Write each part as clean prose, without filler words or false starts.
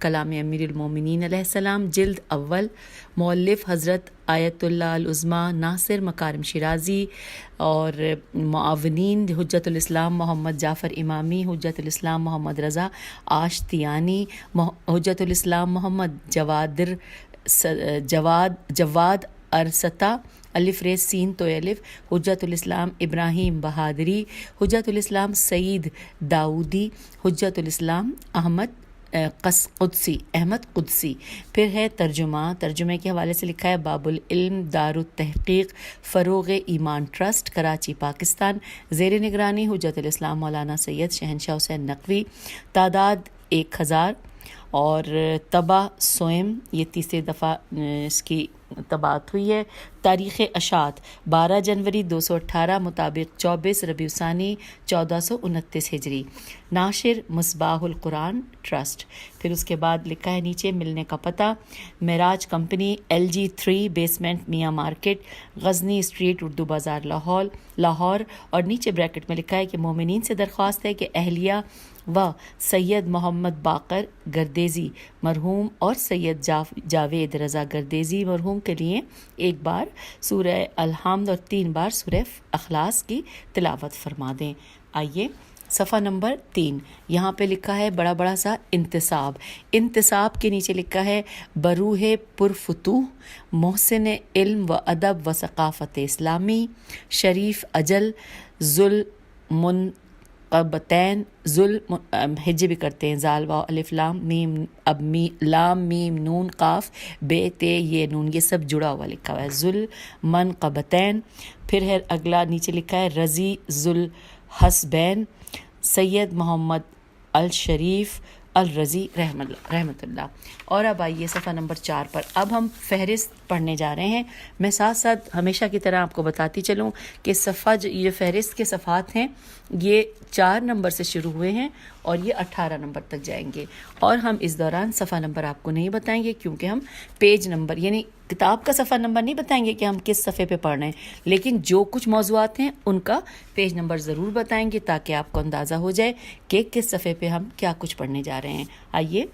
کلام امیر المومنین علیہ السلام جلد اول، مؤلف حضرت آیت اللہ العظمیٰ ناصر مکارم شیرازی، اور معاونین حجت الاسلام محمد جعفر امامی، حجت الاسلام محمد رضا آشتیانی، حجت الاسلام محمد جواد ارسطا الف ریز سین تو الف، حجت الاسلام ابراہیم بہادری، حجت الاسلام سعید داؤدی، حجت الاسلام احمد قدسی. پھر ہے ترجمے کے حوالے سے لکھا ہے باب العلم دار التحقیق فروغ ایمان ٹرسٹ کراچی پاکستان، زیر نگرانی حجت الاسلام مولانا سید شہنشاہ حسین نقوی، تعداد 1000، اور طبع سوئم، یہ تیسری دفعہ اس کی طباعت ہوئی ہے. تاریخ اشاعت 12 جنوری 218 مطابق 24 ربیع الثانی 1429 ہجری. ناشر مصباح القرآن ٹرسٹ. پھر اس کے بعد لکھا ہے نیچے ملنے کا پتہ، معراج کمپنی LG3 بیسمنٹ میاں مارکیٹ غزنی اسٹریٹ اردو بازار لاہور. اور نیچے بریکٹ میں لکھا ہے کہ مومنین سے درخواست ہے کہ اہلیہ و سید محمد باقر گردیزی مرحوم اور سید جاوید رضا گردیزی مرحوم کے لیے 1 بار سورہ الحمد اور 3 بار سورہ اخلاص کی تلاوت فرما دیں. آئیے صفحہ نمبر 3، یہاں پہ لکھا ہے بڑا سا انتصاب کے نیچے لکھا ہے بروح پرفتوح محسن علم و ادب و ثقافت اسلامی شریف اجل قبتین ہجے بھی کرتے ہیں، زال واو الف لام میم، اب لام میم نون قاف بے تے یہ نون، یہ سب جڑا ہوا لکھا ہوا ہے، ذل قبتین. پھر ہے اگلا نیچے لکھا ہے رضی ذل حسبین سید محمد الشریف الرضی رحمت اللہ. اور اب آئیے صفحہ نمبر 4 پر، اب ہم فہرست پڑھنے جا رہے ہیں. میں ساتھ ساتھ ہمیشہ کی طرح آپ کو بتاتی چلوں کہ صفحہ یہ فہرست کے صفحات ہیں، یہ 4 نمبر سے شروع ہوئے ہیں اور یہ 18 نمبر تک جائیں گے. اور ہم اس دوران صفحہ نمبر آپ کو نہیں بتائیں گے، کیونکہ ہم پیج نمبر یعنی کتاب کا صفحہ نمبر نہیں بتائیں گے کہ ہم کس صفحے پہ پڑھ رہے ہیں، لیکن جو کچھ موضوعات ہیں ان کا پیج نمبر ضرور بتائیں گے تاکہ آپ کو اندازہ ہو جائے کہ کس صفحے پہ ہم کیا کچھ پڑھنے جا رہے ہیں. آئیے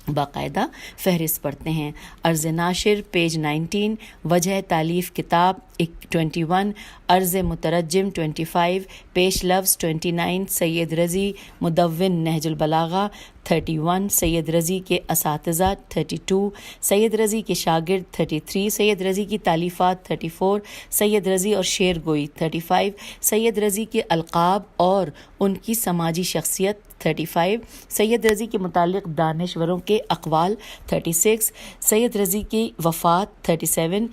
باقاعدہ فہرست پڑھتے ہیں. عرض ناشر پیج 19، وجہ تالیف کتاب 21، عرض مترجم 25، پیش لفظ 29، سید رضی مدون نہج البلاغہ 31، سید رضی کے اساتذہ 32، سید رضی کے شاگرد 33، سید رضی کی تالیفات 34، سید رضی اور شعر گوئی 35، سید رضی کے القاب اور ان کی سماجی شخصیت 35، سید رضی کے متعلق دانشوروں کے اقوال 36، سید رضی کی وفات 37،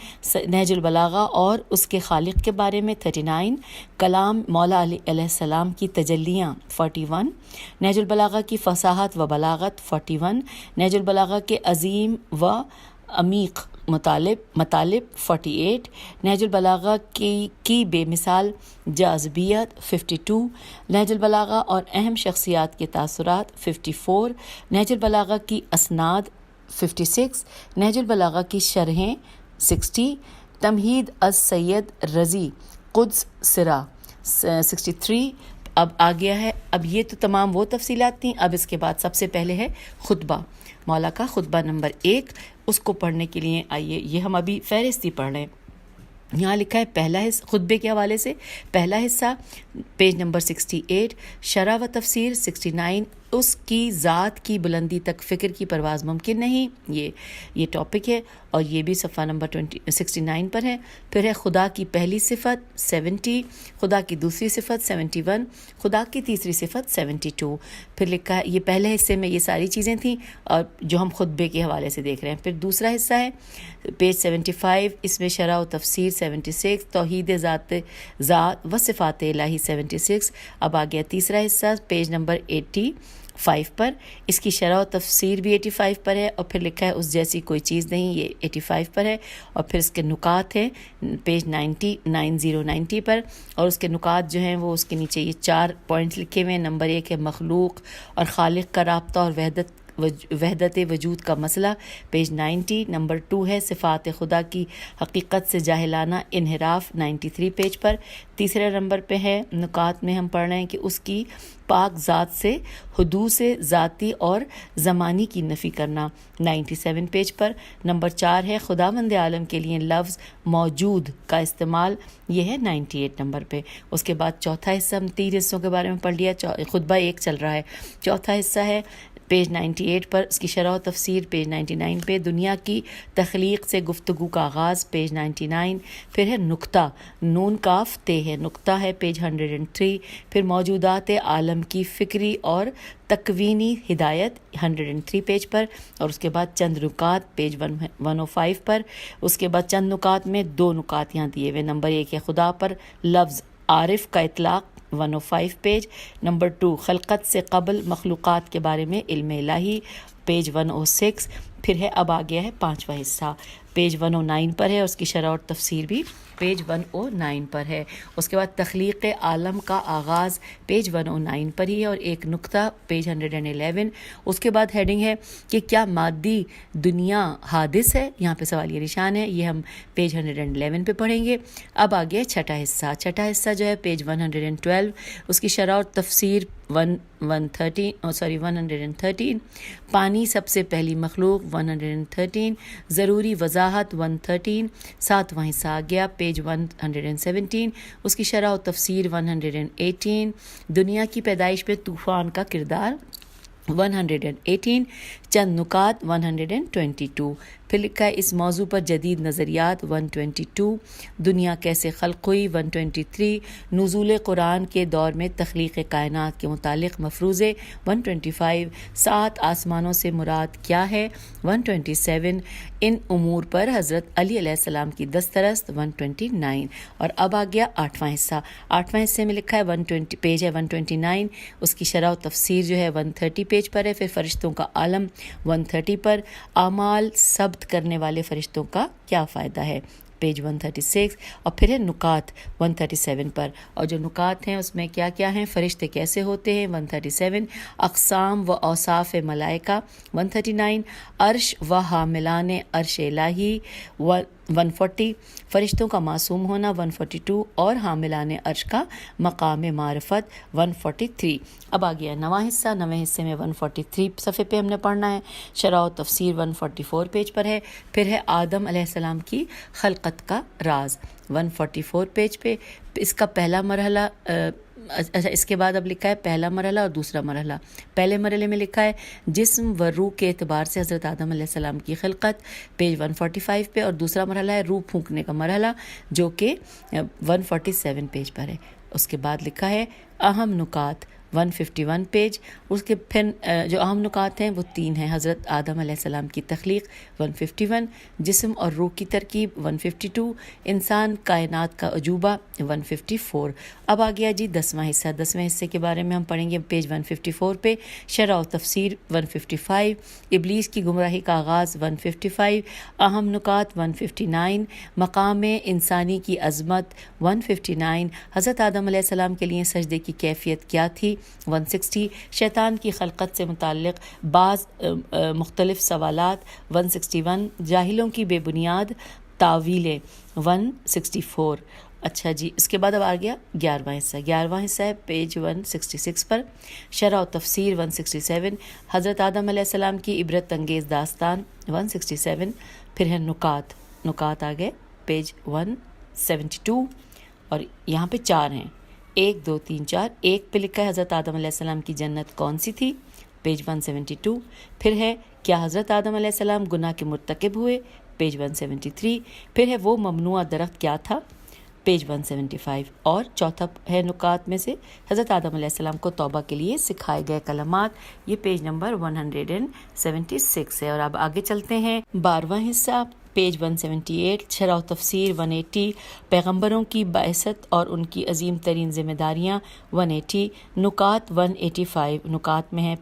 نہج البلاغہ اور اس کے خالق کے بارے میں 39، کلام مولا علی علیہ السلام کی تجلیاں 41، نہج البلاغہ کی فصاحت و بلاغت 41، نہج البلاغہ کے عظیم و عمیق مطالب 48، نہج البلاغہ کی بے مثال جاذبیت 52، نہج البلاغہ اور اہم شخصیات کے تاثرات 54، نہج البلاغہ کی اسناد 56، نہج البلاغہ کی شرحیں 60، تمہید از سید رضی قدس سرا 63۔ اب آ گیا ہے، اب یہ تو تمام وہ تفصیلات تھیں. اب اس کے بعد سب سے پہلے ہے خطبہ، مولا کا خطبہ نمبر 1. اس کو پڑھنے کے لیے آئیے، یہ ہم ابھی فہرست ہی پڑھ رہے ہیں. یہاں لکھا ہے پہلا حصہ خطبے کے حوالے سے، پہلا حصہ پیج نمبر 68، شرح و تفسیر 69، اس کی ذات کی بلندی تک فکر کی پرواز ممکن نہیں، یہ ٹاپک ہے اور یہ بھی صفحہ نمبر 69 پر ہے. پھر ہے خدا کی پہلی صفت 70، خدا کی دوسری صفت 71، خدا کی تیسری صفت 72. پھر لکھا ہے، یہ پہلے حصے میں یہ ساری چیزیں تھیں اور جو ہم خطبے کے حوالے سے دیکھ رہے ہیں. پھر دوسرا حصہ ہے پیج 75، اس میں شرح و تفسیر 76، توحید ذات و صفات الہی 76. اب آ گیا تیسرا حصہ پیج نمبر 85 پر، اس کی شرح و تفسیر بھی 85 پر ہے، اور پھر لکھا ہے اس جیسی کوئی چیز نہیں، یہ 85 پر ہے. اور پھر اس کے نکات ہیں پیج 90 پر، اور اس کے نکات جو ہیں وہ اس کے نیچے یہ 4 پوائنٹس لکھے ہوئے ہیں. نمبر 1 ہے مخلوق اور خالق کا رابطہ اور وحدت وحدت وجود کا مسئلہ پیج 90. نمبر 2 ہے صفات خدا کی حقیقت سے جاہلانہ انحراف 93 پیج پر. تیسرے نمبر پہ ہے نکات میں ہم پڑھ رہے ہیں کہ اس کی پاک ذات سے حدوث ذاتی اور زمانی کی نفی کرنا 97 پیج پر. نمبر 4 ہے خداوند عالم کے لیے لفظ موجود کا استعمال، یہ ہے 98 نمبر پہ. اس کے بعد چوتھا حصہ، ہم 3 حصوں کے بارے میں پڑھ لیا، خطبہ 1 چل رہا ہے. چوتھا حصہ ہے پیج 98 پر، اس کی شرح و تفسیر پیج 99 پہ. دنیا کی تخلیق سے گفتگو کا آغاز پیج 99. پھر ہے نقطہ، نون کاف تے ہے، نقطہ ہے پیج 103. پھر موجودات عالم کی فکری اور تکوینی ہدایت 103 پیج پر. اور اس کے بعد چند نکات پیج 105 پر. اس کے بعد چند نکات میں 2 نکات یہاں دیے ہوئے. نمبر 1 ہے خدا پر لفظ عارف کا اطلاق 105 پیج. نمبر 2 خلقت سے قبل مخلوقات کے بارے میں علم الہی پیج 106. پھر ہے اب آ گیا ہے 5واں حصہ پیج 109 پر ہے، اس کی شرح اور تفسیر بھی پیج 109 پر ہے. اس کے بعد تخلیق عالم کا آغاز پیج 109 پر ہی ہے اور ایک نقطہ پیج 111. اس کے بعد ہیڈنگ ہے کہ کیا مادی دنیا حادث ہے، یہاں پہ سوالیہ نشان ہے، یہ ہم پیج 111 پہ پڑھیں گے. اب آگے چھٹا حصہ جو ہے پیج 112. اس کی شرح اور تفسیر 113. پانی سب سے پہلی مخلوق 113. ضروری وضاحت 113. 7واں حصہ آ گیا پیج 117. اس کی شرح و تفسیر 118. دنیا کی پیدائش میں طوفان کا کردار 118. چند نکات 122. پھر لکھا ہے اس موضوع پر جدید نظریات 122. دنیا کیسے خلق ہوئی 123. نزول قرآن کے دور میں تخلیق کائنات کے متعلق مفروضے 125. 7 آسمانوں سے مراد کیا ہے 127. ان امور پر حضرت علی علیہ السلام کی دسترست 129. اور اب آ گیا 8واں حصہ. 8واں حصے میں لکھا ہے 120 پیج ہے 129. اس کی شرح و تفسیر جو ہے 130 پیج پر ہے. پھر فرشتوں کا عالم 130 پر. اعمال ثبت کرنے والے فرشتوں کا کیا فائدہ ہے پیج 136. اور پھر ہے نکات 137 پر. اور جو نکات ہیں اس میں کیا کیا ہیں، فرشتے کیسے ہوتے ہیں 137. اقسام و اوصاف ملائکہ 139. عرش و حاملان عرش الہی 140. فرشتوں کا معصوم ہونا 142. اور حاملان عرش کا مقام معرفت 143. اب آ گیا نواں حصہ. نویں حصے میں 143 صفحے پہ ہم نے پڑھنا ہے. شرح و تفسیر 144 پیج پر ہے. پھر ہے آدم علیہ السلام کی خلقت کا راز 144 پیج پہ. اس کا پہلا مرحلہ اچھا اس کے بعد اب لکھا ہے پہلا مرحلہ اور دوسرا مرحلہ. پہلے مرحلے میں لکھا ہے جسم و روح کے اعتبار سے حضرت آدم علیہ السلام کی خلقت پیج 145 پہ. اور دوسرا مرحلہ ہے روح پھونکنے کا مرحلہ جو کہ 147 پیج پر ہے. اس کے بعد لکھا ہے اہم نکات 151 پیج. اس کے پھر جو اہم نکات ہیں وہ 3 ہیں. حضرت آدم علیہ السلام کی تخلیق 151. جسم اور روح کی ترکیب 152. انسان کائنات کا عجوبہ 154. اب آ گیا جی 10واں حصہ. 10ویں حصے کے بارے میں ہم پڑھیں گے پیج 154 پہ. شرح و تفسیر 155. ابلیس کی گمراہی کا آغاز 155. اہم نکات 159. مقام انسانی کی عظمت 159. حضرت آدم علیہ السلام کے لیے سجدے کی کیفیت کیا تھی 160. شیطان کی خلقت سے متعلق بعض مختلف سوالات 161. جاہلوں کی بے بنیاد تاویلیں 164. اچھا جی اس کے بعد اب آ گیا 11واں حصہ. 11واں حصہ ہے پیج 166 پر. شرح و تفسیر 167. حضرت آدم علیہ السلام کی عبرت انگیز داستان 167. پھر ہے نکات آ گئے پیج 172. اور یہاں پہ 4 ہیں 1 2 3 4. ایک پہ لکھا ہے حضرت آدم علیہ السلام کی جنت کون سی تھی پیج 172. پھر ہے کیا حضرت آدم علیہ السلام گناہ کے مرتکب ہوئے پیج 173. پھر ہے وہ ممنوع درخت کیا تھا پیج 175. اور چوتھا ہے نکات میں سے حضرت آدم علیہ السلام کو توبہ کے لیے سکھائے گئے کلمات، یہ پیج نمبر 176 ہے. اور اب آگے چلتے ہیں 12واں حصہ پیج 178. شرح و تفسیر 180. پیغمبروں کی بعثت اور ان کی عظیم ترین ذمہ داریاں 180. نکات 185. نکات میں ہے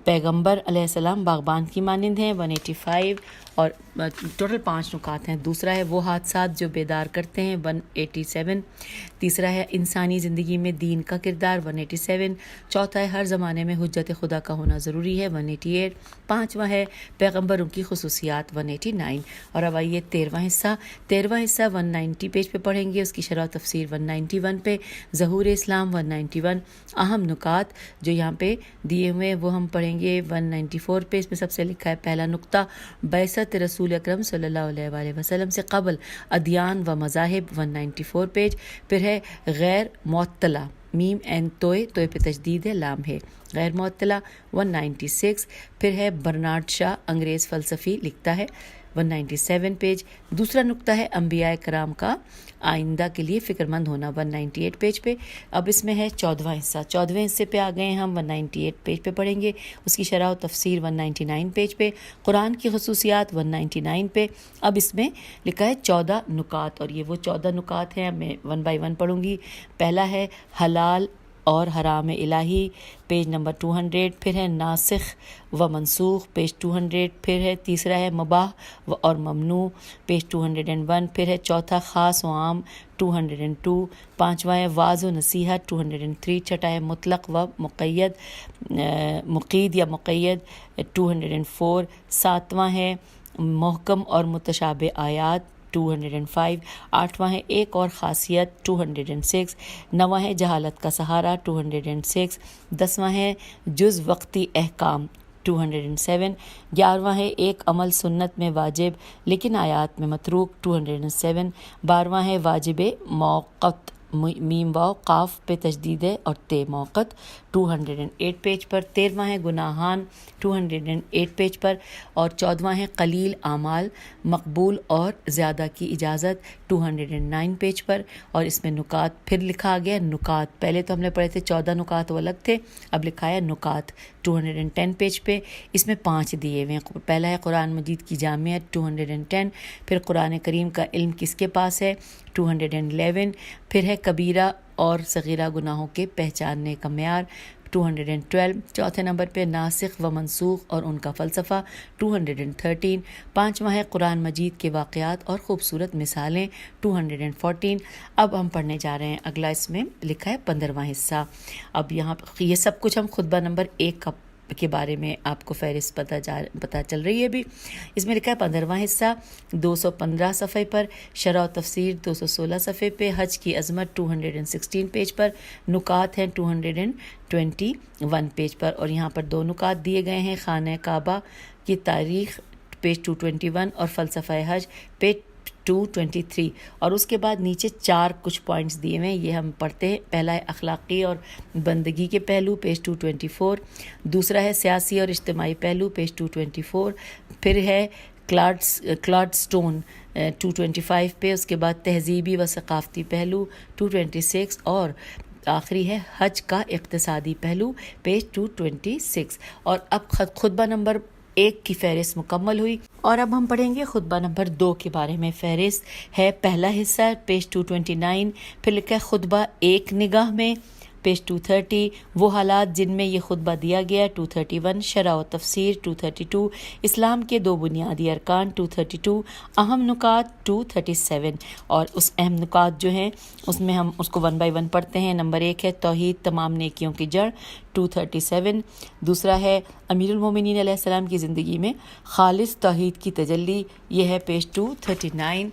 پیغمبر علیہ السلام باغبان کی مانند ہیں 185. اور ٹوٹل 5 نکات ہیں. دوسرا ہے وہ حادثات جو بیدار کرتے ہیں 187. تیسرا ہے انسانی زندگی میں دین کا کردار 187. چوتھا ہے ہر زمانے میں حجت خدا کا ہونا ضروری ہے 188. پانچواں ہے پیغمبروں کی خصوصیات 189. اور اب آئیے 13واں حصہ 190 پیج پہ پڑھیں گے. اس کی شرح و تفسیر 191 پہ. ظہور اسلام 191. اہم نکات جو یہاں پہ دیے ہوئے وہ ہم پڑھیں گے 194 پہ. اس میں سب سے لکھا ہے پہلا نقطہ بعثت رسول اکرم صلی اللہ علیہ وآلہ وسلم سے قبل ادیان و مذاہب 194 پیج. پھر ہے غیر معطلہ میم این توئے پہ تجدید ہے لام ہے غیر معطلہ 196. پھر ہے برنارڈ شاہ انگریز فلسفی لکھتا ہے 197 پیج. دوسرا نقطہ ہے انبیاء کرام کا آئندہ کے لیے فکر مند ہونا 198 پیج پہ. اب اس میں ہے 14واں حصے پہ آ گئے ہم 198 پیج پہ پڑھیں گے. اس کی شرح و تفسیر 199 پیج پہ. قرآن کی خصوصیات 199 پہ. اب اس میں لکھا ہے 14 نکات اور یہ وہ 14 نکات ہیں. میں 1 بائی 1 پڑھوں گی. پہلا ہے حلال اور حرام الہی پیج نمبر 200. پھر ہے ناسخ و منسوخ پیج 200. پھر ہے تیسرا ہے مباح اور ممنوع پیج 201. پھر ہے چوتھا خاص و عام 202. پانچواں ہے واعظ و نصیحت 203. چھٹا ہے مطلق و مقید یا مقید 204. ساتواں ہے محکم اور متشابہ آیات 205. آٹھواں ہے ایک اور خاصیت 206. نواں ہے جہالت کا سہارا 206. 10واں ہے جز وقتی احکام 207. 11واں ہے ایک عمل سنت میں واجب لیکن آیات میں متروک 207. 12واں ہے واجب موقت میم واو قاف پہ تجدید ہے اور تے موقت 208 پیج پر. 13واں ہے گناہان 208 پیج پر. اور 14واں ہے قلیل اعمال مقبول اور زیادہ کی اجازت 209 پیج پر. اور اس میں نکات پھر لکھا گیا نکات. پہلے تو ہم نے پڑھے تھے 14 نکات وہ الگ تھے, اب لکھا ہے نکات 210 پیج پہ. اس میں 5 دیے ہوئے ہیں. پہلا ہے قرآن مجید کی جامعت 210. پھر قرآن کریم کا علم کس کے پاس ہے 211. پھر ہے کبیرہ اور صغیرہ گناہوں کے پہچاننے کا معیار 212. چوتھے نمبر پہ ناسخ و منسوخ اور ان کا فلسفہ 213. پانچواں ہے قرآن مجید کے واقعات اور خوبصورت مثالیں 214. اب ہم پڑھنے جا رہے ہیں اگلا. اس میں لکھا ہے 15واں حصہ. اب یہاں یہ سب کچھ ہم خطبہ نمبر 1 کے بارے میں آپ کو فہرست پتہ چل رہی ہے. بھی اس میں لکھا ہے 15واں حصہ 215 صفحے پر. شرح و تفسیر 216 صفحے پہ. حج کی عظمت 216 پیج پر. نکات ہیں 221 پیج پر. اور یہاں پر 2 نکات دیے گئے ہیں. خانہ کعبہ کی تاریخ پیج 221 اور فلسفہ حج پیج 223. اور اس کے بعد نیچے 4 کچھ پوائنٹس دیے ہوئے ہیں, یہ ہم پڑھتے ہیں. پہلا ہے اخلاقی اور بندگی کے پہلو پیج 224. دوسرا ہے سیاسی اور اجتماعی پہلو پیج 224. پھر ہے کلاڈ سٹون 225 پہ. اس کے بعد تہذیبی و ثقافتی پہلو 226. اور آخری ہے حج کا اقتصادی پہلو پیج 226. اور اب خطبہ نمبر 1 کی فہرست مکمل ہوئی. اور اب ہم پڑھیں گے خطبہ نمبر 2 کے بارے میں. فہرست ہے پہلا حصہ پیج 229. پھر لکھا ہے خطبہ ایک نگاہ میں پیج 230. وہ حالات جن میں یہ خطبہ دیا گیا 231. شرح و تفسیر 232. اسلام کے 2 بنیادی ارکان 232. اہم نکات 237. اور اس اہم نکات جو ہیں اس میں ہم اس کو 1 بائی 1 پڑھتے ہیں. نمبر 1 ہے توحید تمام نیکیوں کی جڑ 237. دوسرا ہے امیر المومنین علیہ السلام کی زندگی میں خالص توحید کی تجلی, یہ ہے پیج 239.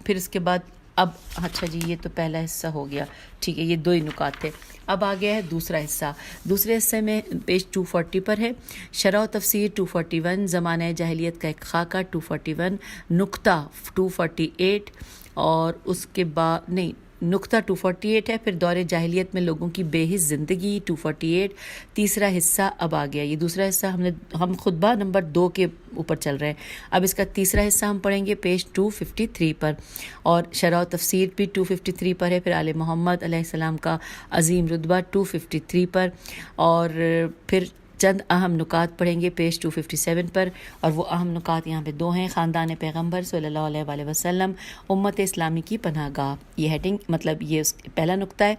پھر اس کے بعد اب اچھا جی یہ تو پہلا حصہ ہو گیا, ٹھیک ہے, یہ 2 ہی نکات تھے. اب آ گیا ہے دوسرا حصہ. دوسرے حصے میں پیج 240 پر ہے شرح و تفسیر 241. زمانہ جاہلیت کا ایک خاکہ 241. نقطہ 248. اور اس کے بعد نقطہ 248 ہے. پھر دور جاہلیت میں لوگوں کی بے حس زندگی 248. تیسرا حصہ اب آ گیا. یہ دوسرا حصہ ہم خطبہ نمبر 2 کے اوپر چل رہے ہیں. اب اس کا تیسرا حصہ ہم پڑھیں گے پیج 253 پر. اور شرح و تفسیر بھی 253 پر ہے. پھر آل محمد علیہ السلام کا عظیم رتبہ 253 پر. اور پھر چند اہم نکات پڑھیں گے پیج 257 پر، اور وہ اہم نکات یہاں پہ دو ہیں: خاندان پیغمبر صلی اللہ علیہ وآلہ وسلم، امت اسلامی کی پناہ گاہ، یہ ہیڈنگ مطلب یہ پہلا نقطہ ہے،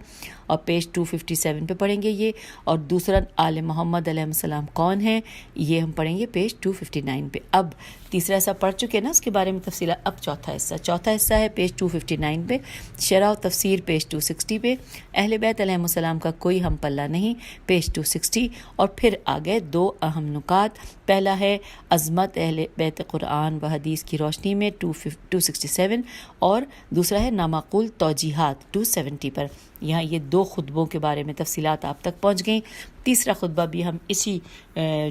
اور پیج 257 پہ پڑھیں گے یہ، اور دوسرا آل محمد علیہ السلام کون ہیں، یہ ہم پڑھیں گے پیج 259 پہ۔ اب تیسرا حصہ پڑھ چکے نا، اس کے بارے میں تفصیلات۔ اب چوتھا حصہ ہے پیج 259 پہ، شرح و تفسیر پیج 260 پہ، اہل بیت علیہ السلام کا کوئی ہم پلہ نہیں پیج 260، اور پھر آگے دو اہم نکات، پہلا ہے عظمت اہل بیت قرآن و حدیث کی روشنی میں 267، اور دوسرا ہے نامعقول توجیحات 270 پر۔ یہاں یہ دو خطبوں کے بارے میں تفصیلات آپ تک پہنچ گئیں۔ تیسرا خطبہ بھی ہم اسی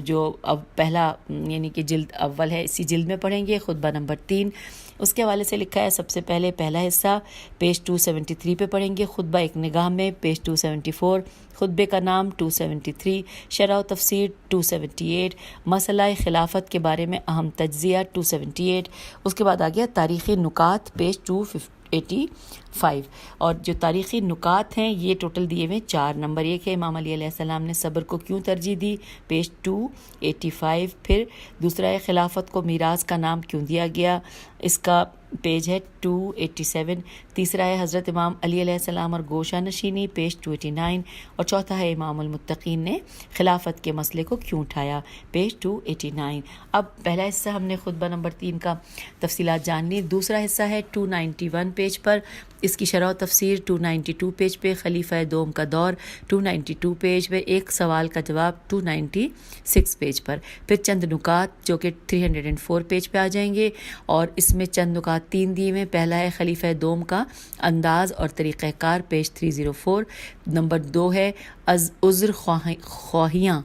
جو اب پہلا یعنی کہ جلد اول ہے اسی جلد میں پڑھیں گے، خطبہ نمبر 3 اس کے حوالے سے لکھا ہے۔ سب سے پہلے پہلا حصہ پیج 273 پہ پڑھیں گے، خطبہ ایک نگاہ میں پیج 274، خطبے کا نام 273، شرح و تفسیر 278، مسئلہ خلافت کے بارے میں اہم تجزیہ 278، اس کے بعد آ گیا تاریخی نکات پیج 285، اور جو تاریخی نکات ہیں یہ ٹوٹل دیے ہوئے 4۔ نمبر 1 ہے امام علی علیہ السلام نے صبر کو کیوں ترجیح دی پیج 285، پھر دوسرا ہے خلافت کو میراث کا نام کیوں دیا گیا، اس کا پیج ہے 287، تیسرا ہے حضرت امام علی علیہ السلام اور گوشہ نشینی پیج 289، اور چوتھا ہے امام المتقین نے خلافت کے مسئلے کو کیوں اٹھایا پیج 289۔ اب پہلا حصہ ہم نے خطبہ نمبر 3 کا تفصیلات جان لی۔ دوسرا حصہ ہے 291 پیج پر، اس کی شرح و تفسیر 292 پیج پہ، خلیفہ دوم کا دور 292 پیج پہ، ایک سوال کا جواب 296 پیج پر، پھر چند نکات جو کہ 304 پیج پہ آ جائیں گے، اور اس میں چند نکات 3 دیے ہوئے۔ پہلا ہے خلیفہ دوم کا انداز اور طریقہ کار پیج 304، نمبر 2 ہے عذر خواہیاں،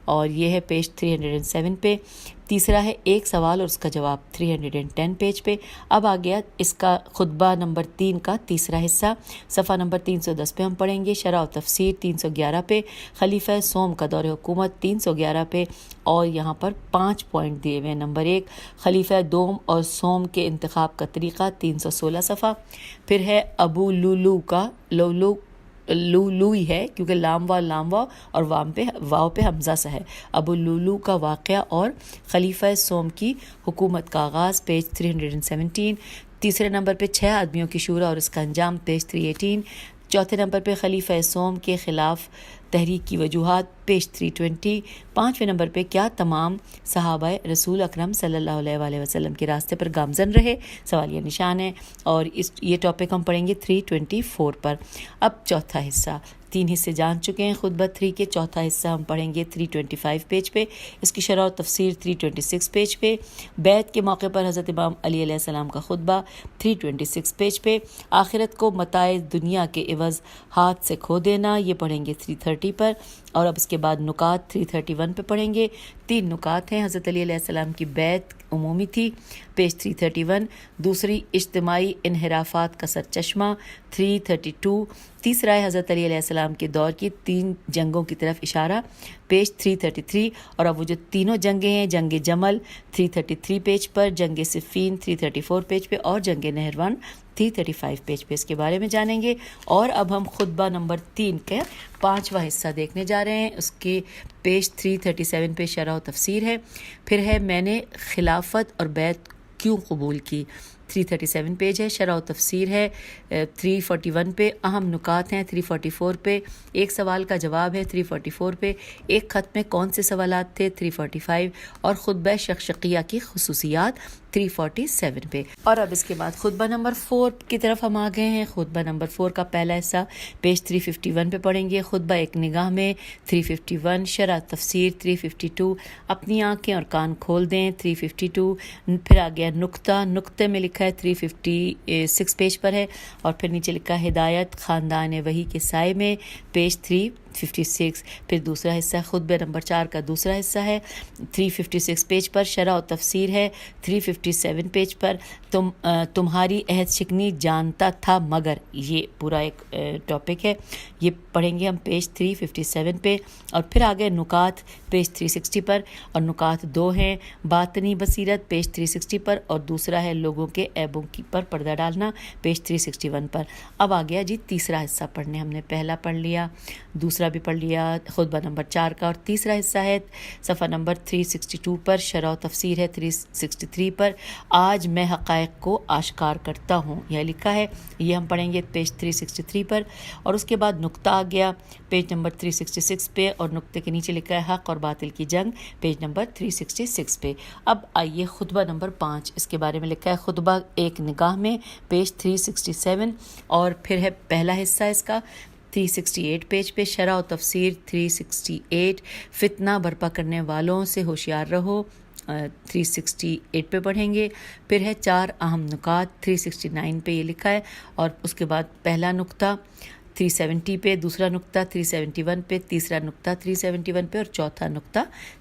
اور یہ ہے پیج 307 پہ، تیسرا ہے ایک سوال اور اس کا جواب 310 پیج پہ۔ اب آ گیا اس کا خطبہ نمبر 3 کا تیسرا حصہ، صفحہ نمبر 310 پہ ہم پڑھیں گے، شرح و تفسیر 311 پہ، خلیفہ سوم کا دور حکومت 311 پہ، اور یہاں پر 5 پوائنٹ دیے ہوئے ہیں۔ نمبر 1 خلیفہ دوم اور سوم کے انتخاب کا طریقہ 316 صفحہ، پھر ہے ابو لولو کا لولوئی ہے کیونکہ لام وا اور واو پہ حمزہ سا ہے، ابو لولو کا واقعہ اور خلیفہ سوم کی حکومت کا آغاز پیج 317، تیسرے نمبر پہ 6 آدمیوں کی شورا اور اس کا انجام پیج 318، چوتھے نمبر پہ خلیفہ سوم کے خلاف تحریک کی وجوہات پیج 320، پانچویں نمبر پہ کیا تمام صحابہ رسول اکرم صلی اللہ علیہ وآلہ وسلم کے راستے پر گامزن رہے، سوالیہ نشان ہے، اور یہ ٹاپک ہم پڑھیں گے 324 پر۔ اب چوتھا حصہ، 3 حصے جان چکے ہیں خطبہ 3 کے، چوتھا حصہ ہم پڑھیں گے 325 پیج پہ، اس کی شرح و تفسیر 326 پیج پہ، بیعت کے موقع پر حضرت امام علی علیہ السلام کا خطبہ 326 پیج پہ، آخرت کو متاع دنیا کے عوض ہاتھ سے کھو دینا، یہ پڑھیں گے 330 پر، اور اب اس کے بعد نکات 331 پہ پڑھیں گے۔ 3 نکات ہیں، حضرت علی علیہ السلام کی بیعت عمومی تھی پیج 331، دوسری اجتماعی انحرافات کا سرچشمہ 332، تیسرا ہے حضرت علی علیہ السلام کے دور کی 3 جنگوں کی طرف اشارہ پیج 333، اور اب وہ جو تینوں جنگیں ہیں، جنگ جمل 333 پیج پر، جنگ صفین 334 پیج پہ، اور جنگ نہروان 335 پیج پہ، اس کے بارے میں جانیں گے۔ اور اب ہم خطبہ نمبر 3 کا 5واں حصہ دیکھنے جا رہے ہیں، اس کے پیج 337 پہ شرح و تفسیر ہے، پھر ہے میں نے خلافت اور بیعت کیوں قبول کی 337 پیج ہے، شرح و تفسیر ہے 341 پہ، اہم نکات ہیں 344 پہ، ایک سوال کا جواب ہے 344 پہ، ایک خط میں کون سے سوالات تھے 345، اور خطبہ شقشقیہ کی خصوصیات 347 پہ۔ اور اب اس کے بعد خطبہ نمبر 4 کی طرف ہم آ گئے ہیں۔ خطبہ نمبر 4 کا پہلا حصہ پیج 351 پہ پڑھیں گے، خطبہ ایک نگاہ میں 351، شرح تفسیر 352، اپنی آنکھیں اور کان کھول دیں 352، پھر آ گیا نقطے میں لکھا ہے 356 پیج پر ہے، اور پھر نیچے لکھا ہے ہدایت خاندان وحی کے سائے میں پیج 356، پھر دوسرا حصہ خطبہ نمبر 4 کا دوسرا حصہ ہے 356 پیج پر، شرح و تفسیر ہے 357 پیج پر، تمہاری عہد شکنی جانتا تھا مگر، یہ پورا ایک ٹاپک ہے، یہ پڑھیں گے ہم پیج 357 پہ، اور پھر آگے نکات پیج 360 پر، اور نکات 2 ہیں، باطنی بصیرت پیج 360 پر، اور دوسرا ہے لوگوں کے عیبوں پر پردہ ڈالنا پیج 361 پر۔ اب آ گیا جی تیسرا حصہ پڑھنے، ہم نے پہلا پڑھ لیا، دوسرا دوسرا بھی پڑھ لیا خطبہ نمبر 4 کا، اور تیسرا حصہ ہے صفحہ نمبر 362 پر، شرح و تفسیر ہے 363 پر، آج میں حقائق کو آشکار کرتا ہوں، یہ لکھا ہے، یہ ہم پڑھیں گے پیج 363 پر، اور اس کے بعد نقطہ آ گیا پیج نمبر 366 پہ، اور نقطے کے نیچے لکھا ہے حق اور باطل کی جنگ پیج نمبر 366 پہ۔ اب آئیے خطبہ نمبر 5، اس کے بارے میں لکھا ہے خطبہ ایک نگاہ میں پیج 367، اور پھر ہے پہلا حصہ اس کا 368 پیج پہ، شرح و تفسیر 368، فتنہ برپا کرنے والوں سے ہوشیار رہو 368 پہ پڑھیں گے، پھر ہے 4 اہم نکات 369 پہ یہ لکھا ہے، اور اس کے بعد پہلا نقطہ 370 پہ، دوسرا نقطہ 371 پہ، تیسرا نقطہ 371 پہ، اور چوتھا نقطہ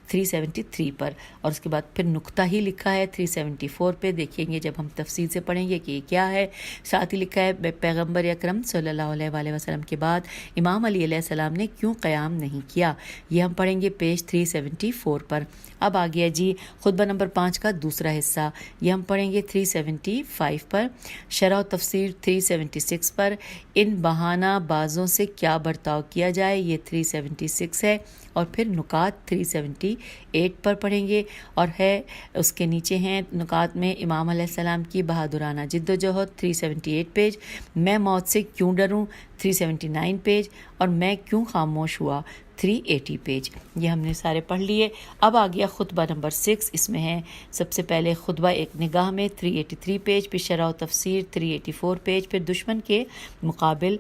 373 پر، اور اس کے بعد پھر نقطہ ہی لکھا ہے 374 پہ، دیکھیں گے جب ہم تفصیل سے پڑھیں گے کہ یہ کیا ہے۔ ساتھ ہی لکھا ہے پیغمبر اکرم صلی اللہ علیہ وآلہ وسلم کے بعد امام علی علیہ السلام نے کیوں قیام نہیں کیا، یہ ہم پڑھیں گے پیج 374 پر۔ اب آ گیا جی خطبہ نمبر 5 کا دوسرا حصہ، یہ ہم پڑھیں گے 375 پر، شرح و تفسیر 376 پر، ان بہانہ بازوں سے کیا برتاؤ کیا جائے، یہ 376 ہے، اور پھر نکات 378 پر پڑھیں گے، اور ہے اس کے نیچے ہیں نکات میں امام علیہ السلام کی بہادرانہ جد و جہد 378 پیج، میں موت سے کیوں ڈروں 379 پیج، اور میں کیوں خاموش ہوا 380 پیج، یہ ہم نے سارے پڑھ لیے۔ اب آ گیا خطبہ نمبر 6، اس میں ہے سب سے پہلے خطبہ ایک نگاہ میں 383 پیج، پھر شرح و تفسیر 384 پیج، پھر دشمن کے مقابل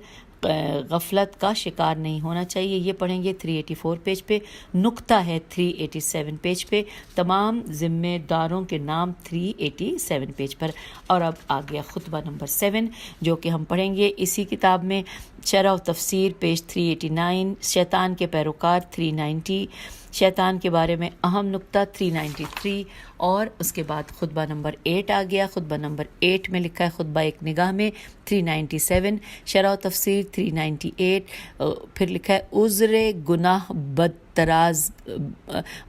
غفلت کا شکار نہیں ہونا چاہیے، یہ پڑھیں گے 384 پیج پہ، نقطہ ہے 387 پیج پہ، تمام ذمہ داروں کے نام 387 پیج پر۔ اور اب آ گیا خطبہ نمبر 7 جو کہ ہم پڑھیں گے اسی کتاب میں، شرح و تفسیر پیج 389، شیطان کے پیروکار 390، شیطان کے بارے میں اہم نقطہ 393، اور اس کے بعد خطبہ نمبر 8 آ گیا، خطبہ نمبر 8 میں لکھا ہے خطبہ ایک نگاہ میں 397، شرح و تفسیر 398، پھر لکھا ہے عذر گناہ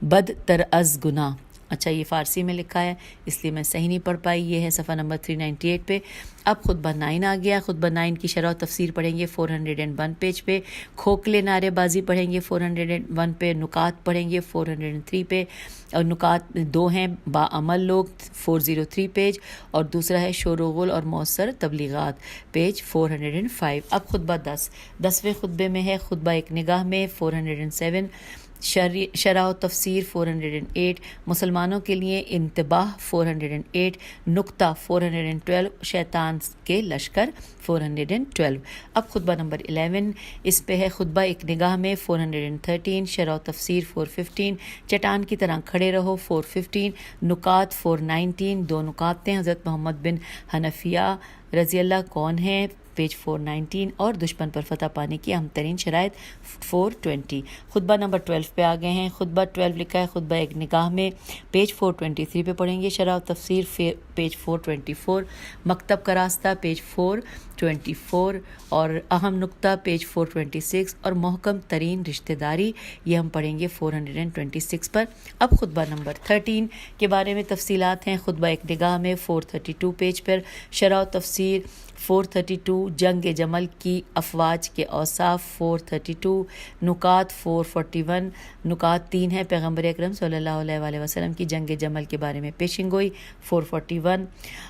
بدتر از گناہ، اچھا یہ فارسی میں لکھا ہے اس لیے میں صحیح نہیں پڑھ پائی، یہ ہے صفحہ نمبر 398 پہ۔ اب خطبہ 9 آ گیا، خطبہ 9 کی شرح و تفسیر پڑھیں گے 401 پیج پہ، کھوکھلے نعرے بازی پڑھیں گے 401 پہ، نکات پڑھیں گے 403 پہ، اور نکات 2 ہیں باعمل لوگ 403 پیج، اور دوسرا ہے شور و غل اور مؤثر تبلیغات پیج 405۔ اب خطبہ 10ویں خطبے میں ہے خطبہ ایک نگاہ میں 407، شرح و تفسیر 408، مسلمانوں کے لیے انتباہ 408، نقطہ 412، شیطان کے لشکر 412۔ اب خطبہ نمبر 11 اس پہ ہے خطبہ ایک نگاہ میں 413، شرح و تفسیر 415، چٹان کی طرح کھڑے رہو 415، نکات 419، 2 نکات ہیں، حضرت محمد بن حنفیہ رضی اللہ کون ہیں پیج 419، اور دشمن پر فتح پانے کی اہم ترین شرائط 420۔ خطبہ نمبر 12 پہ آ گئے ہیں، خطبہ 12 لکھا ہے خطبہ ایک نگاہ میں پیج 423 پہ پڑھیں گے، شرح و تفسیر پیج 424، مکتب کا راستہ پیج 424، اور اہم نقطہ پیج 426، اور محکم ترین رشتہ داری یہ ہم پڑھیں گے 426 پر۔ اب خطبہ نمبر 13 کے بارے میں تفصیلات ہیں، خطبہ ایک نگاہ میں 432 پیج پر، شرح و تفسیر 432، جنگ جمل کی افواج کے اوصاف 432، نکات 441، نکات 3 ہیں پیغمبر اکرم صلی اللہ علیہ وآلہ وسلم کی جنگ جمل کے بارے میں پیشن گوئی 441،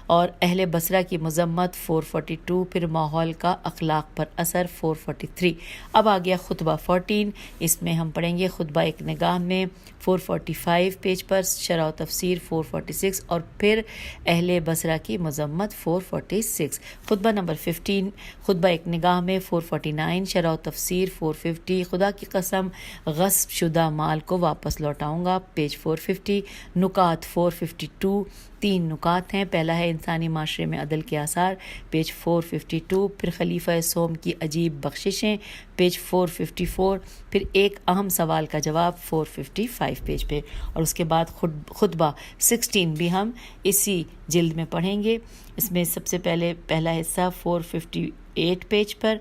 اور اہل بصرہ کی مذمت 442، پھر ماحول کا اخلاق پر اثر 443۔ اب آ گیا خطبہ 14، اس میں ہم پڑھیں گے خطبہ ایک نگاہ میں 445 پیج پر، شرح و تفسیر 446، اور پھر اہل بصرہ کی مذمت 446۔ خطبہ نمبر 15 خطبہ ایک نگاہ میں 449، شرح و تفسیر 450، خدا کی قسم غصب شدہ مال کو واپس لوٹاؤں گا پیج 450، نکات 452، 3 نکات ہیں، پہلا ہے انسانی معاشرے میں عدل کے آثار پیج 452، پھر خلیفہ سوم کی عجیب بخششیں پیج 454، پھر ایک اہم سوال کا جواب 455 پیج پہ، اور اس کے بعد خطبہ 16 بھی ہم اسی جلد میں پڑھیں گے۔ اس میں سب سے پہلے پہلا حصہ 458 پیج پر،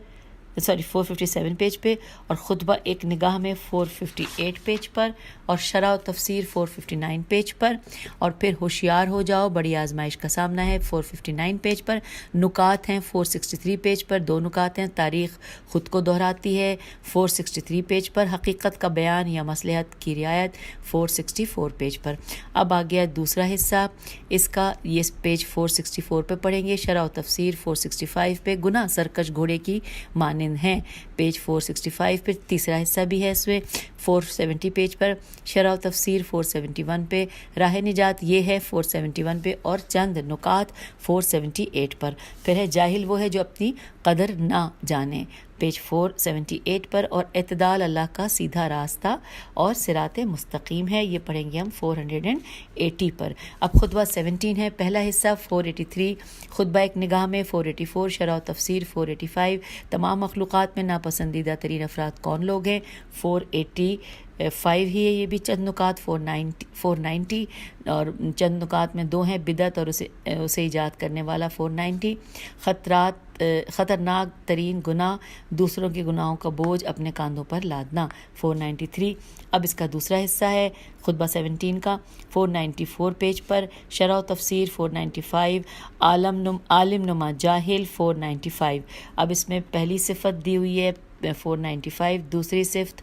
457 پیج پہ، اور خطبہ ایک نگاہ میں 458 پیج پر، اور شرح و تفسیر 459 پیج پر، اور پھر ہوشیار ہو جاؤ بڑی آزمائش کا سامنا ہے 459 پیج پر، نکات ہیں 463 پیج پر، 2 نکات ہیں، تاریخ خود کو دہراتی ہے 463 پیج پر، حقیقت کا بیان یا مصلحت کی رعایت 464 پیج پر۔ اب آ گیا دوسرا حصہ اس کا، یہ پیج 464 پہ پڑھیں گے، شرح و تفسیر 465 پہ، گناہ سرکش گھوڑے کی مانند ہیں پیج 465 پہ، تیسرا حصہ بھی ہے اس میں 470 پیج پر، شرح و تفسیر 471 پہ، راہ نجات یہ ہے 471 پہ، اور چند نکات 478 پر۔ پھر ہے جاہل وہ ہے جو اپنی قدر نہ جانے پیج 478 پر، اور اعتدال اللہ کا سیدھا راستہ اور صراط مستقیم ہے، یہ پڑھیں گے ہم 480 پر۔ اب خطبہ 17 ہے، پہلا حصہ 483، خطبہ ایک نگاہ میں 484، شرح و تفسیر 485، تمام مخلوقات میں ناپسندیدہ ترین افراد کون لوگ ہیں 485 ہی ہے، یہ بھی چند نکات 490 اور چند نکات میں 2 ہیں، بدعت اور اسے ایجاد کرنے والا 490، خطرناک ترین گناہ دوسروں کے گناہوں کا بوجھ اپنے کاندھوں پر لادنا 493۔ اب اس کا دوسرا حصہ ہے خطبہ 17 کا 494 پیج پر، شرح و تفسیر 495، عالم نما جاہل 495۔ اب اس میں پہلی صفت دی ہوئی ہے 495، دوسری صفت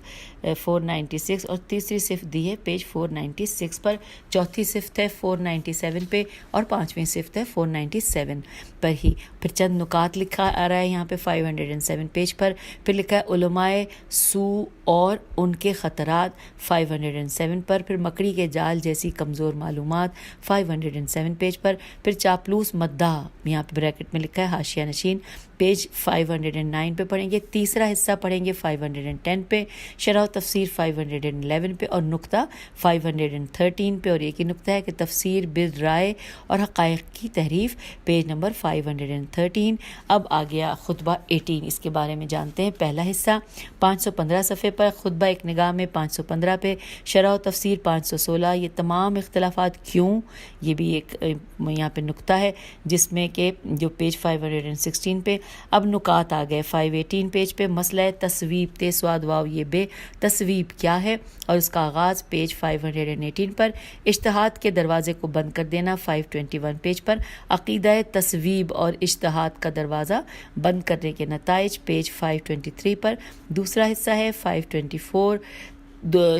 496 اور تیسری صفت دی ہے پیج 496 پر، چوتھی صفت ہے 497 پہ، اور پانچویں صفت ہے 497 پر ہی۔ پھر چند نکات لکھا آ رہا ہے یہاں پہ 507 پیج پر، پھر لکھا ہے علماء سو اور ان کے خطرات 507 پر، پھر مکڑی کے جال جیسی کمزور معلومات 507 پیج پر، پھر چاپلوس مداح یہاں پہ بریکٹ میں لکھا ہے حاشیہ نشین پیج 509 پہ پڑھیں گے، تیسرا حصہ پڑھیں گے 510 پہ، شرح و تفسیر 511 پہ، اور نقطہ 513 پہ، اور ایک ہی نقطہ ہے کہ تفسیر بالرائے اور حقائق کی تحریف پیج نمبر 513۔ اب آ گیا خطبہ 18، اس کے بارے میں جانتے ہیں۔ پہلا حصہ 515 صفحے پر، خطبہ ایک نگاہ میں 515 پہ، شرح و تفسیر 516، یہ تمام اختلافات کیوں، یہ بھی ایک یہاں پہ نقطہ ہے جس میں کہ جو پیج 516 پہ۔ اب نکات آ گئے 518 پیج پہ، مسئلہ تصویب تے سواد واو یہ بے، تصویب کیا ہے اور اس کا آغاز پیج 518 پر، اجتہاد کے دروازے کو بند کر دینا 521 پیج پر، عقیدہ تصویب اور اجتہاد کا دروازہ بند کرنے کے نتائج پیج 523 پر۔ دوسرا حصہ ہے 524،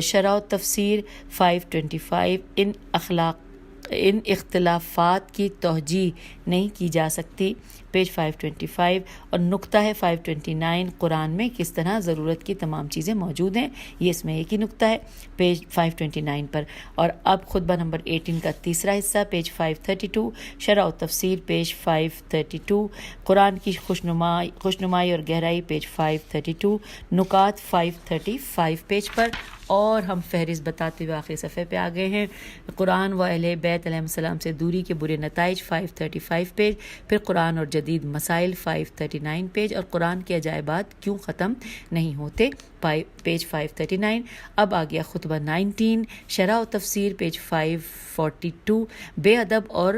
شرح و تفسیر 525، ان اختلافات کی توجیہ نہیں کی جا سکتی پیج 525، اور نقطہ ہے 529، قرآن میں کس طرح ضرورت کی تمام چیزیں موجود ہیں، یہ اس میں ایک ہی نقطہ ہے پیج 529 پر۔ اور اب خطبہ نمبر 18 کا تیسرا حصہ پیج 532، شرح و تفسیر پیج 532، قرآن کی خوشنمائی اور گہرائی پیج 532، نکات 535 پیج پر، اور ہم فہرست بتاتے ہوئے آخری صفحے پہ آ گئے ہیں، قرآن و اہل بیت علیہ السلام سے دوری کے برے نتائج 535 پیج، پھر قرآن اور جدید مسائل 539 پیج، اور قرآن کے عجائبات کیوں ختم نہیں ہوتے پیج 539۔ اب آ گیا خطبہ 19، شرح و تفسیر پیج 542، بے ادب اور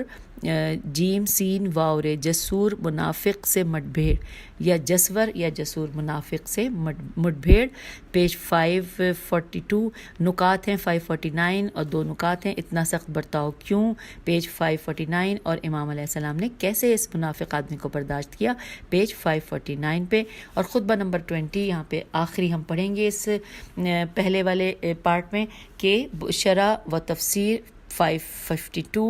جیم سین واو رے جسور منافق سے مٹبھیڑ، یا جسور یا جسور منافق سے مٹبھیڑ پیج 542، نکات ہیں 549 اور 2 نکات ہیں، اتنا سخت برتاؤ کیوں پیج 549، اور امام علیہ السلام نے کیسے اس منافق آدمی کو برداشت کیا پیج 549 پہ۔ اور خطبہ نمبر 20 یہاں پہ آخری ہم پڑھیں گے اس پہلے والے پارٹ میں کہ شرح و تفسیر 552،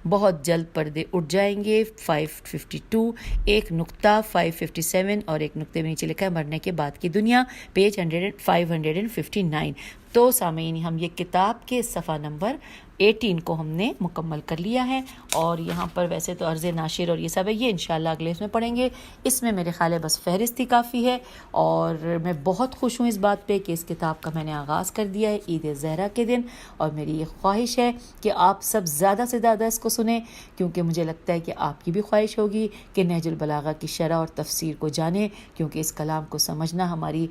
بہت جلد پردے اٹھ جائیں گے 552، ایک نقطہ 557، اور ایک نقطے میں نیچے لکھا ہے مرنے کے بعد کی دنیا پیج 559۔ تو سامعین ہم یہ کتاب کے صفحہ نمبر 18 کو ہم نے مکمل کر لیا ہے، اور یہاں پر ویسے تو عرض ناشر اور یہ سب ہے، یہ انشاءاللہ اگلے اس میں پڑھیں گے۔ اس میں میرے خیال ہے بس فہرست ہی کافی ہے، اور میں بہت خوش ہوں اس بات پہ کہ اس کتاب کا میں نے آغاز کر دیا ہے عید زہرہ کے دن، اور میری یہ خواہش ہے کہ آپ سب زیادہ سے زیادہ اس کو سنیں، کیونکہ مجھے لگتا ہے کہ آپ کی بھی خواہش ہوگی کہ نہج البلاغہ کی شرح اور تفسیر کو جانیں، کیونکہ اس کلام کو سمجھنا ہماری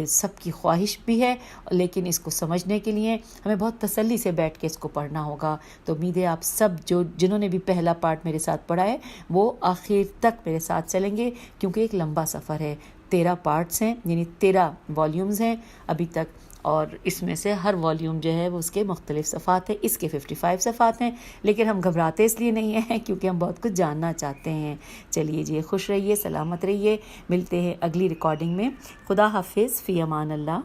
سب کی خواہش بھی ہے، لیکن اس کو سمجھنے کے لیے ہمیں بہت تسلی سے بیٹھ کے اس کو پڑھنا ہوگا۔ تو امید ہے آپ سب جنہوں نے بھی پہلا پارٹ میرے ساتھ پڑھا ہے وہ آخر تک میرے ساتھ چلیں گے، کیونکہ ایک لمبا سفر ہے۔ 13 پارٹس ہیں، یعنی 13 والیومز ہیں ابھی تک، اور اس میں سے ہر والیوم جو ہے وہ اس کے مختلف صفحات ہیں. اس کے 55 صفحات ہیں، لیکن ہم گھبراتے اس لیے نہیں ہیں کیونکہ ہم بہت کچھ جاننا چاہتے ہیں. چلیے جی، خوش رہیے، سلامت رہیے، ملتے ہیں اگلی ریکارڈنگ میں. خدا حافظ، فی امان اللہ.